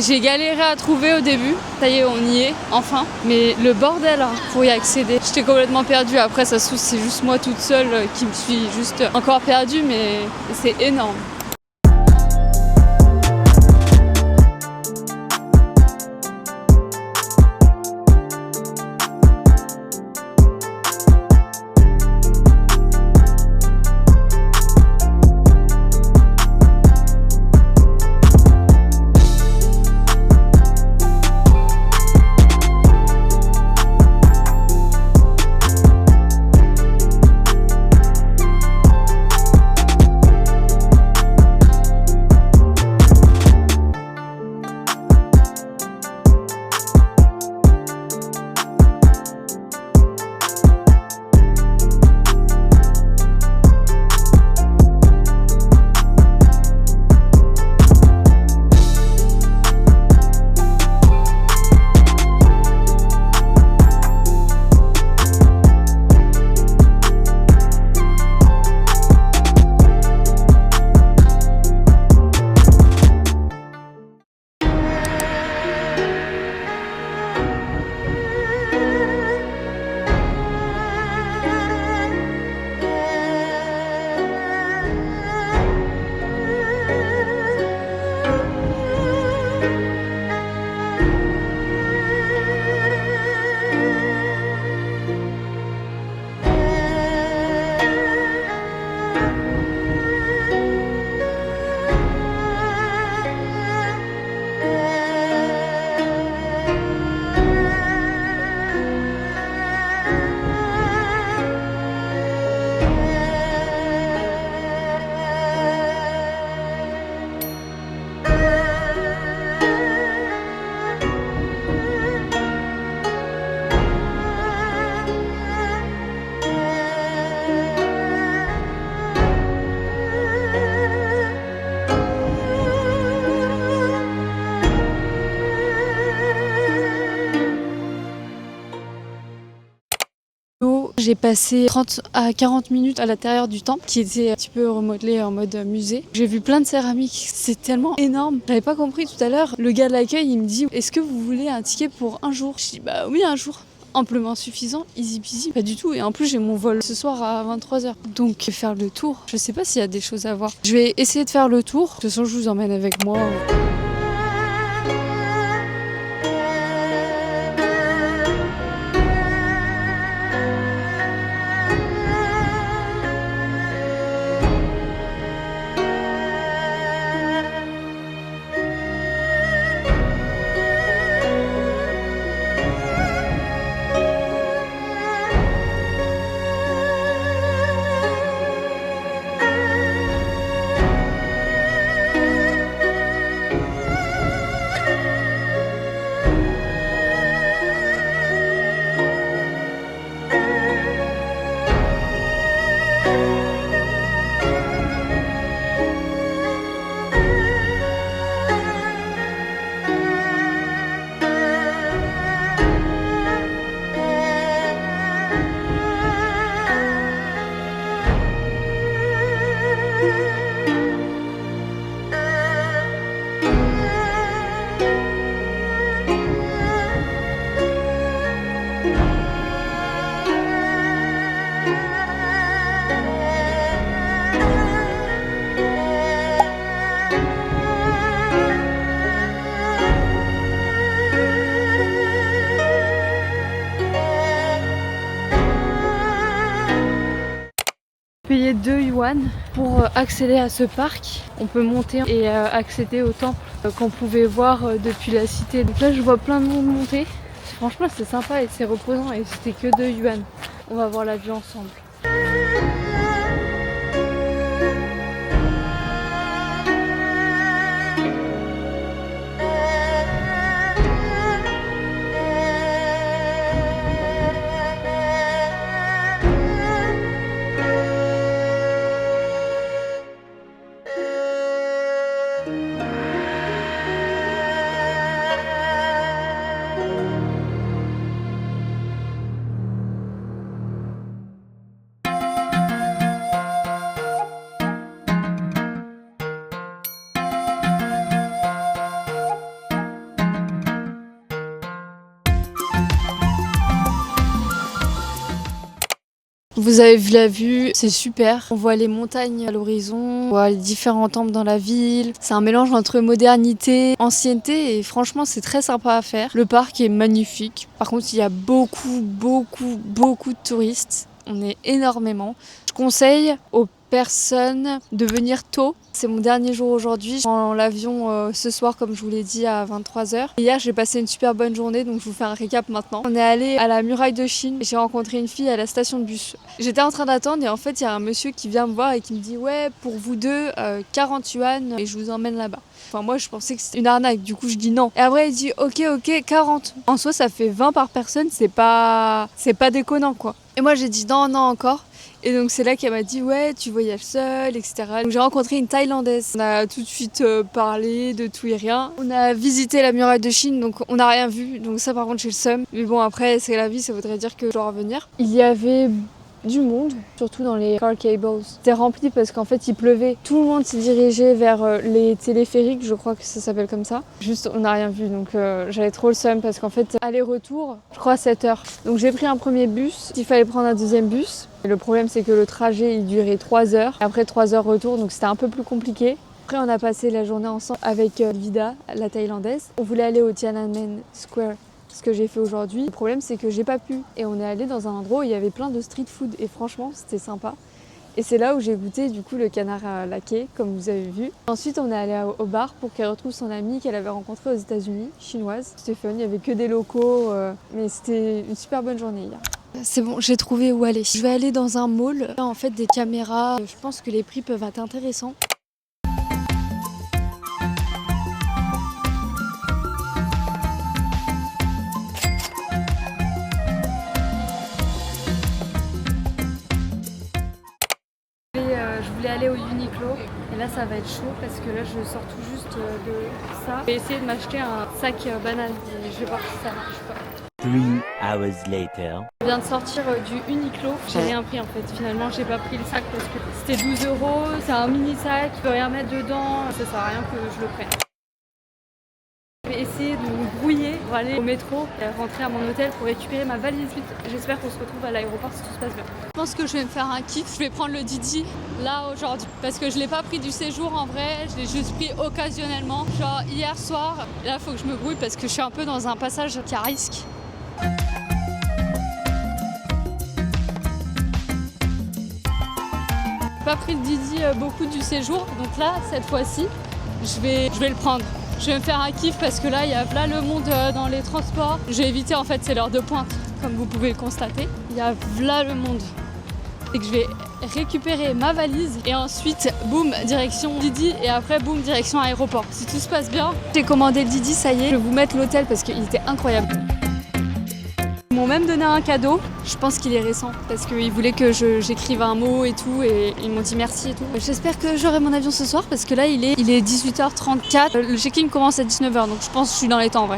J'ai galéré à trouver au début. Ça y est, on y est, enfin. Mais le bordel pour y accéder. J'étais complètement perdue. Après, ça se trouve, c'est juste moi toute seule qui me suis juste encore perdue, mais c'est énorme. J'ai passé 30 à 40 minutes à l'intérieur du temple qui était un petit peu remodelé en mode musée. J'ai vu plein de céramiques, c'est tellement énorme. J'avais pas compris tout à l'heure. Le gars de l'accueil, il me dit: est-ce que vous voulez un ticket pour un jour? Je dis bah oui, un jour. Amplement suffisant, easy peasy, pas du tout. Et en plus, j'ai mon vol ce soir à 23h. Donc, faire le tour, je sais pas s'il y a des choses à voir. Je vais essayer de faire le tour. De toute façon, je vous emmène avec moi. Payer 2 yuan pour accéder à ce parc. On peut monter et accéder au temple qu'on pouvait voir depuis la cité. Donc là je vois plein de monde monter. Franchement c'est sympa et c'est reposant et c'était que 2 yuan. On va voir la vue ensemble. Vous avez vu la vue, c'est super. On voit les montagnes à l'horizon, on voit les différents temples dans la ville. C'est un mélange entre modernité, ancienneté et franchement c'est très sympa à faire. Le parc est magnifique. Par contre il y a beaucoup de touristes. On est énormément. Je conseille aux personnes de venir tôt. C'est mon dernier jour aujourd'hui. Je prends l'avion ce soir, comme je vous l'ai dit, à 23h. Hier, j'ai passé une super bonne journée, donc je vous fais un récap maintenant. On est allé à la muraille de Chine. J'ai rencontré une fille à la station de bus. J'étais en train d'attendre et en fait, il y a un monsieur qui vient me voir et qui me dit « Ouais, pour vous deux, 40 yuan et je vous emmène là-bas. » Enfin, moi, je pensais que c'était une arnaque. Du coup, je dis non. Et après, il dit « Ok, 40. » En soi, ça fait 20 par personne. C'est pas déconnant, quoi. Et moi, j'ai dit non, encore. Et donc c'est là qu'elle m'a dit ouais tu voyages seule, etc. Donc j'ai rencontré une Thaïlandaise. On a tout de suite parlé de tout et rien. On a visité la muraille de Chine, donc on n'a rien vu. Donc ça par contre j'ai le seum. Mais bon après c'est la vie, ça voudrait dire que je dois revenir. Il y avait du monde, surtout dans les car cables. C'était rempli parce qu'en fait il pleuvait. Tout le monde s'est dirigé vers les téléphériques, je crois que ça s'appelle comme ça. Juste on n'a rien vu, donc j'avais trop le seum parce qu'en fait aller-retour, je crois 7 heures. Donc j'ai pris un premier bus, il fallait prendre un deuxième bus. Et le problème c'est que le trajet il durait 3 heures, après 3 heures retour, donc c'était un peu plus compliqué. Après on a passé la journée ensemble avec Vida, la Thaïlandaise. On voulait aller au Tiananmen Square, ce que j'ai fait aujourd'hui. Le problème c'est que j'ai pas pu et on est allé dans un endroit où il y avait plein de street food et franchement c'était sympa. Et c'est là où j'ai goûté du coup le canard laqué comme vous avez vu. Ensuite on est allé au bar pour qu'elle retrouve son amie qu'elle avait rencontrée aux États-Unis, chinoise. C'était fun, il y avait que des locaux mais c'était une super bonne journée hier. C'est bon, j'ai trouvé où aller. Je vais aller dans un mall. En fait des caméras, je pense que les prix peuvent être intéressants. Je voulais aller au Uniqlo et là ça va être chaud parce que là je sors tout juste de ça. Je vais essayer de m'acheter un sac banane et je vais voir si ça marche pas. 3 hours later. Je viens de sortir du Uniqlo, j'ai rien pris en fait. Finalement j'ai pas pris le sac parce que c'était 12 €, c'est un mini sac, je peux rien mettre dedans, ça sert à rien que je le prenne. Je vais essayer de me brouiller pour aller au métro et rentrer à mon hôtel pour récupérer ma valise. J'espère qu'on se retrouve à l'aéroport si tout se passe bien. Je pense que je vais me faire un kiff, je vais prendre le Didi là aujourd'hui parce que je l'ai pas pris du séjour en vrai, je l'ai juste pris occasionnellement. Genre hier soir, là faut que je me grouille parce que je suis un peu dans un passage qui a risque. Pas pris le Didi beaucoup du séjour, donc là cette fois-ci je vais le prendre. Je vais me faire un kiff parce que là il y a là le monde dans les transports. J'ai évité en fait c'est l'heure de pointe comme vous pouvez le constater. Il y a là le monde. Et que je vais récupérer ma valise et ensuite boum direction Didi et après boum direction aéroport. Si tout se passe bien, j'ai commandé le Didi, ça y est. Je vais vous mettre l'hôtel parce qu'il était incroyable. Ils m'ont même donné un cadeau, je pense qu'il est récent parce qu'ils voulaient que j'écrive un mot et tout et ils m'ont dit merci et tout. J'espère que j'aurai mon avion ce soir parce que là il est 18h34, le check-in commence à 19h donc je pense que je suis dans les temps en vrai.